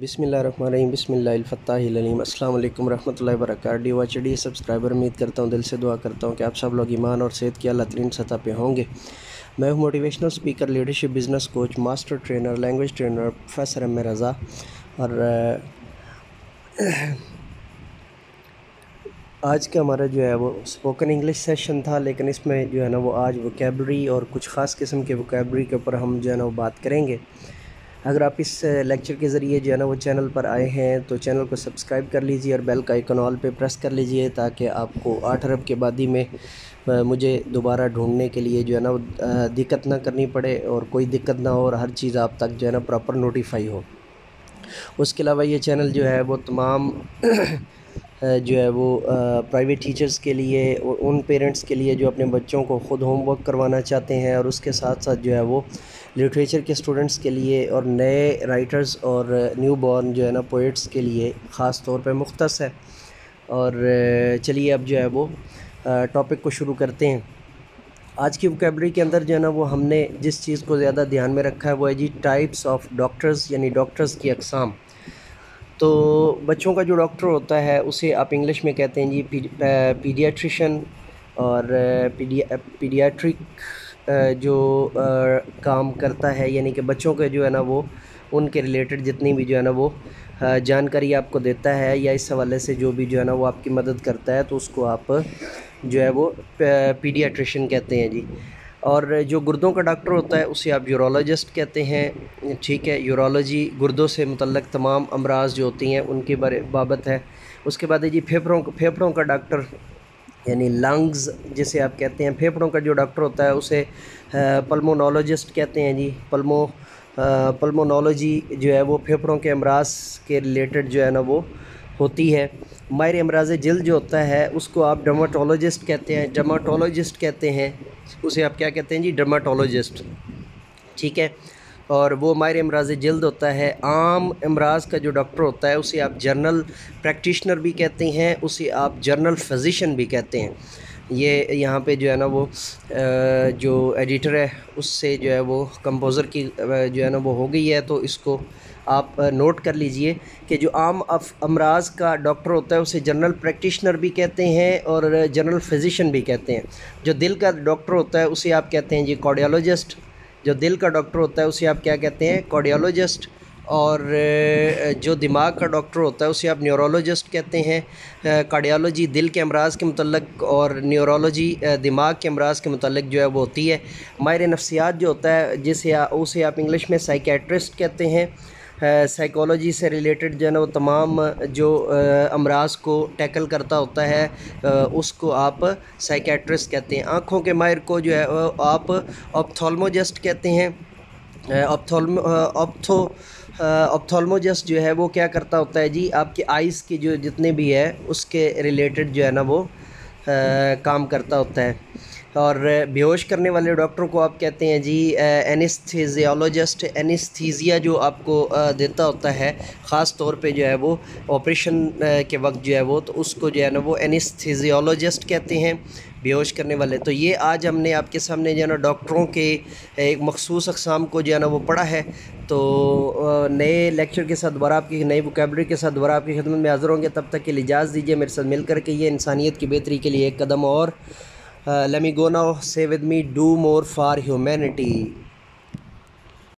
بسم اللہ الرحمن الرحیم بسم اللہ الفتاح العلیم السلام علیکم ورحمۃ اللہ وبرکاتہ۔ ڈی سبسکرائبر امید کرتا ہوں، دل سے دعا کرتا ہوں کہ آپ سب لوگ ایمان اور صحت کی اعلیٰ ترین سطح پہ ہوں گے۔ میں ہوں motivational speaker, leadership business coach, master trainer, language trainer professor M Raza, اور آج کا ہمارا جو ہے وہ اسپوکن انگلش سیشن تھا، لیکن اس میں جو ہے نا وہ آج ووکیبلری اور کچھ خاص قسم کے ووکیبلری کے اوپر ہم جو ہے نا وہ بات کریں گے۔ اگر آپ اس لیکچر کے ذریعے جو ہے نا وہ چینل پر آئے ہیں تو چینل کو سبسکرائب کر لیجئے اور بیل کا آئیکن آل پہ پریس کر لیجئے، تاکہ آپ کو 8 ارب کے بعد ہی میں مجھے دوبارہ ڈھونڈنے کے لیے جو ہے نا وہ دقت نہ کرنی پڑے، اور کوئی دقت نہ ہو، اور ہر چیز آپ تک جو ہے نا پراپر نوٹیفائی ہو۔ اس کے علاوہ یہ چینل جو ہے وہ تمام جو ہے وہ پرائیویٹ ٹیچرز کے لیے اور ان پیرنٹس کے لیے جو اپنے بچوں کو خود ہوم ورک کروانا چاہتے ہیں، اور اس کے ساتھ ساتھ جو ہے وہ لٹریچر کے اسٹوڈنٹس کے لیے اور نئے رائٹرز اور نیو بورن جو ہے نا پوئٹس کے لیے خاص طور پہ مختص ہے۔ اور چلیے اب جو ہے وہ ٹاپک کو شروع کرتے ہیں۔ آج کی ووکیبلری کے اندر جو ہے نا وہ ہم نے جس چیز کو زیادہ دھیان میں رکھا ہے وہ ہے جی ٹائپس آف ڈاکٹرز، یعنی ڈاکٹرز کی اقسام۔ تو بچوں کا جو ڈاکٹر ہوتا ہے اسے آپ انگلش میں کہتے ہیں جی پیڈیاٹریشن، اور پیڈیاٹرک جو کام کرتا ہے، یعنی کہ بچوں کے جو ہے نا وہ ان کے ریلیٹڈ جتنی بھی جو ہے نا وہ جانکاری آپ کو دیتا ہے، یا اس حوالے سے جو بھی جو ہے نا وہ آپ کی مدد کرتا ہے، تو اس کو آپ جو ہے وہ پیڈیاٹریشن کہتے ہیں جی۔ اور جو گردوں کا ڈاکٹر ہوتا ہے اسے آپ یورولوجسٹ کہتے ہیں، ٹھیک ہے۔ یورولوجی گردوں سے متعلق تمام امراض جو ہوتی ہیں ان کی بابت ہے۔ اس کے بعد ہے جی پھیپھڑوں کا ڈاکٹر، یعنی لنگز جسے آپ کہتے ہیں۔ پھیپھڑوں کا جو ڈاکٹر ہوتا ہے اسے پلمونالوجسٹ کہتے ہیں جی۔ پلمونالوجی جو ہے وہ پھیپھڑوں کے امراض کے ریلیٹڈ جو ہے نا وہ ہوتی ہے۔ ماہر امراض جلد جو ہوتا ہے اس کو آپ ڈرماٹولوجسٹ کہتے ہیں، ڈرماٹولوجسٹ کہتے ہیں اسے، آپ کیا کہتے ہیں جی؟ ڈرماٹولوجسٹ، ٹھیک ہے۔ اور وہ ماہر امراض جلد ہوتا ہے۔ عام امراض کا جو ڈاکٹر ہوتا ہے اسے آپ جنرل پریکٹیشنر بھی کہتے ہیں، اسے آپ جنرل فزیشین بھی کہتے ہیں۔ یہ یہاں پہ جو ہے نا وہ جو ایڈیٹر ہے اس سے جو ہے وہ کمپوزر کی جو ہے نا وہ ہو گئی ہے، تو اس کو آپ نوٹ کر لیجئے کہ جو عام امراض کا ڈاکٹر ہوتا ہے اسے جنرل پریکٹیشنر بھی کہتے ہیں اور جنرل فزیشین بھی کہتے ہیں۔ جو دل کا ڈاکٹر ہوتا ہے اسے آپ کہتے ہیں جی کارڈیالوجسٹ۔ جو دل کا ڈاکٹر ہوتا ہے اسے آپ کیا کہتے ہیں؟ کارڈیالوجسٹ۔ اور جو دماغ کا ڈاکٹر ہوتا ہے اسے آپ نیورولوجسٹ کہتے ہیں۔ کارڈیالوجی دل کے امراض کے متعلق اور نیورولوجی دماغ کے امراض کے متعلق جو ہے وہ ہوتی ہے۔ ماہر نفسیات جو ہوتا ہے اسے آپ انگلش میں سائیکیٹرسٹ کہتے ہیں۔ سائیکالوجی سے ریلیٹڈ جو ہے نا وہ تمام جو امراض کو ٹیکل کرتا ہوتا ہے اس کو آپ سائیکیٹرسٹ کہتے ہیں۔ آنکھوں کے ماہر کو جو ہے آپ آپتھالموجسٹ کہتے ہیں۔ آپتھالموجسٹ جو ہے وہ کیا کرتا ہوتا ہے جی؟ آپ کی آئیز کی جو جتنے بھی ہے اس کے ریلیٹڈ جو ہے نا وہ کام کرتا ہوتا ہے۔ اور بیہوش کرنے والے ڈاکٹر کو آپ کہتے ہیں جی اینستھیزیالوجسٹ۔ اینستھیزیا جو آپ کو دیتا ہوتا ہے خاص طور پہ جو ہے وہ آپریشن کے وقت جو ہے وہ، تو اس کو جو ہے نا وہ اینستھیزیالوجسٹ کہتے ہیں، بیہوش کرنے والے۔ تو یہ آج ہم نے آپ کے سامنے جو ہے نا ڈاکٹروں کے ایک مخصوص اقسام کو جو ہے نا وہ پڑھا ہے۔ تو نئے لیکچر کے ساتھ دوبارہ آپ کی نئی ووکیبلری کے ساتھ دوبارہ آپ کی خدمت میں حاضر ہوں گے۔ تب تک کے لیے اجازت دیجیے میرے ساتھ مل کر کے یہ انسانیت کی بہتری کے لیے ایک قدم اور let me go now, say with me, do more for humanity.